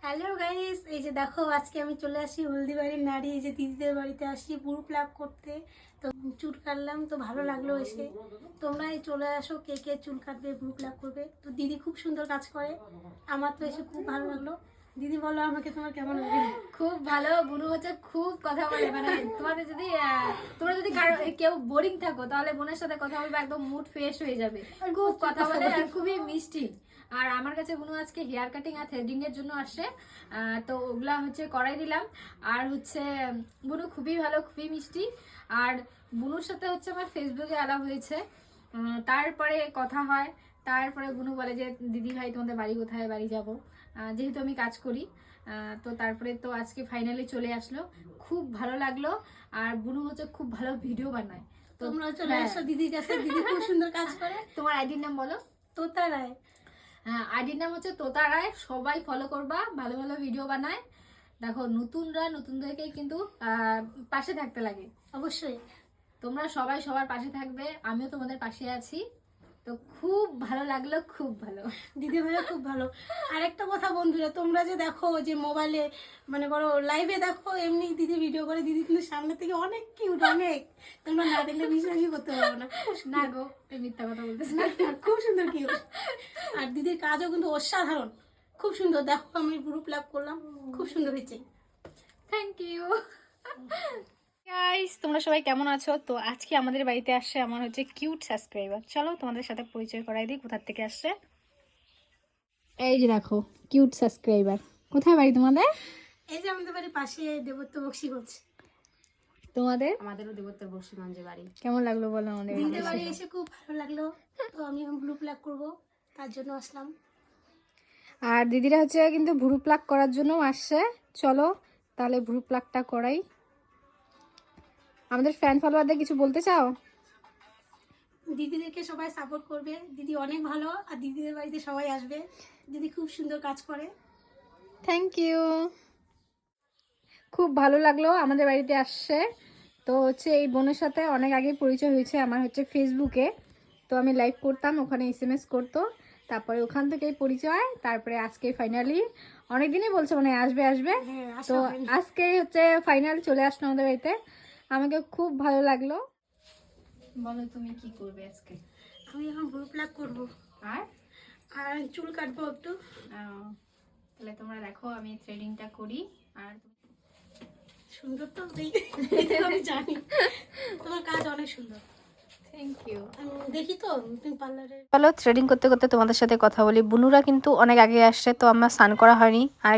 Hello guys, এই যে দেখো আজকে আমি চলে আসি হলদিবাড়ির নারী, এই যে দিদিদের বাড়িতে আসি বুড়ো প্লাক করতে। তো চুল কাটলাম, তো ভালো লাগলো এসে। তোমরা এই চলে আসো, কে কে চুল কাটবে, বুড়ো প্লাক করবে। তো দিদি খুব সুন্দর কাজ করে, আমার তো এসে খুব ভালো লাগলো। দিদি বলো আমাকে তোমার কেমন লাগে? খুব ভালো। বুনু হচ্ছে খুব কথা বলে, মানে তোমাদের যদি তোমরা যদি কেউ বোরিং থাকো তাহলে বোনের সাথে কথা বলবে, একদম মুড ফ্রেশ হয়ে যাবে। খুব কথা বলে আর খুবই মিষ্টি। আর আমার কাছে বুনু আজকে হেয়ার কাটিং আর থ্রেডিং এর জন্য আসে, তো ওগুলা হচ্ছে করাই দিলাম। আর হচ্ছে বুনু খুবই ভালো, খুবই মিষ্টি। আর বুনুর সাথে হচ্ছে আমার ফেসবুকে আলাপ হয়েছে, তারপরে কথা হয়। তারপরে বুনু বলে যে দিদি ভাই তোমাদের বাড়ি কোথায়, বাড়ি যাব, যেহেতু আমি কাজ করি। তো তারপরে তো আজকে ফাইনালি চলে আসলো, খুব ভালো লাগলো। আর বুনু হচ্ছে খুব ভালো ভিডিও বানায়। তোমরা চলে আসো দিদির কাছে, দিদি খুব সুন্দর কাজ করে। তোমার আইডির নাম বলো? তোতা রায়। হ্যাঁ, আইডির নাম হচ্ছে তোতা রায়। সবাই ফলো করবা, ভালো ভালো ভিডিও বানায়। দেখো নতুনদেরকে কিন্তু পাশে থাকতে লাগে। অবশ্যই তোমরা সবাই সবার পাশে থাকবে, আমিও তোমাদের পাশে আছি। তো খুব ভালো লাগলো, খুব ভালো। দিদি ভাইয়া খুব ভালো। আরেকটা কথা বন্ধুরা, তোমরা যে দেখো যে মোবাইলে মানে বড় লাইভে দেখো, এমনি দিদি ভিডিও করে, দিদি কিন্তু সামনে থেকে অনেক কিউট, অনেক। তোমরা না দেখলে বিশ্বাসই করতে পারবো না। না গো, এই মিথ্যা কথা বলতেছি না। খুব সুন্দর কিউট। আর দিদির কাজও কিন্তু অসাধারণ, খুব সুন্দর। দেখো আমি গ্রুপ লাভ করলাম, খুব সুন্দর হয়েছে। থ্যাংক ইউ গাইস, তোমরা সবাই কেমন আছো? তো আজকে আমাদের বাড়িতে আসছে আমার হচ্ছে কিউট সাবস্ক্রাইবার। চলো তোমাদের সাথে পরিচয় করাই দিই কোথা থেকে আসছে। এই যে দেখো, কিউট সাবস্ক্রাইবার। কোথায় বাড়ি তোমাদের? এই যে আমাদের বাড়ির পাশে দেবত্ব বক্সিগঞ্জ। তোমাদের? আমাদেরও দেবত্তর বক্সিগঞ্জে বাড়ি। কেমন লাগলো বলো আমাদের দিদিদের বাড়ি এসে খুব ভালো লাগলো। তো আমি গ্রুপ লাভ করবো, তার জন্য আসলাম। আর দিদিরা হচ্ছে কিন্তু ভুরু প্লাক করার জন্য আসছে। চলো তাহলে ভুরু প্লাকটা করাই। আমাদের ফ্যান ফলোয়ারদের কিছু বলতে চাও? দিদিদেরকে সবাই সাপোর্ট করবে, দিদি অনেক ভালো। আর দিদিদের বাড়িতে সবাই আসবে, দিদি খুব সুন্দর কাজ করে। Thank you. খুব ভালো লাগলো আমাদের বাড়িতে আসছে। তো হচ্ছে এই বোনের সাথে অনেক আগে পরিচয় হয়েছে আমার হচ্ছে ফেসবুকে। তো আমি লাইভ করতাম, ওখানে SMS করতো, তারপরে ওখান থেকেই পরিচয়। তারপরে আজকে ফাইনালি, অনেকদিনই বলছে মানে আসবে আসবে, হ্যাঁ, তো আজকে হচ্ছে ফাইনাল চলে আসলো আমাদের বাড়িতে। আমাকে খুব ভালো লাগলো। বলো তুমি কি করবে আজকে? আমি এখন গ্রুপ লাভ করবো আর আর চুল কাটবো একটু। তাহলে তোমরা দেখো আমি থ্রেডিংটা করি। আর সুন্দর তো আমি জানি, তোমার কাজ অনেক সুন্দর। Thank you. আমি দেখি তো তুমি পার্লারে। চলো থ্রেডিং করতে করতে তোমাদের সাথে কথা বলি। বুনুরা কিন্তু অনেক আগে আসছে, তো আমার স্নান করা হয়নি। আর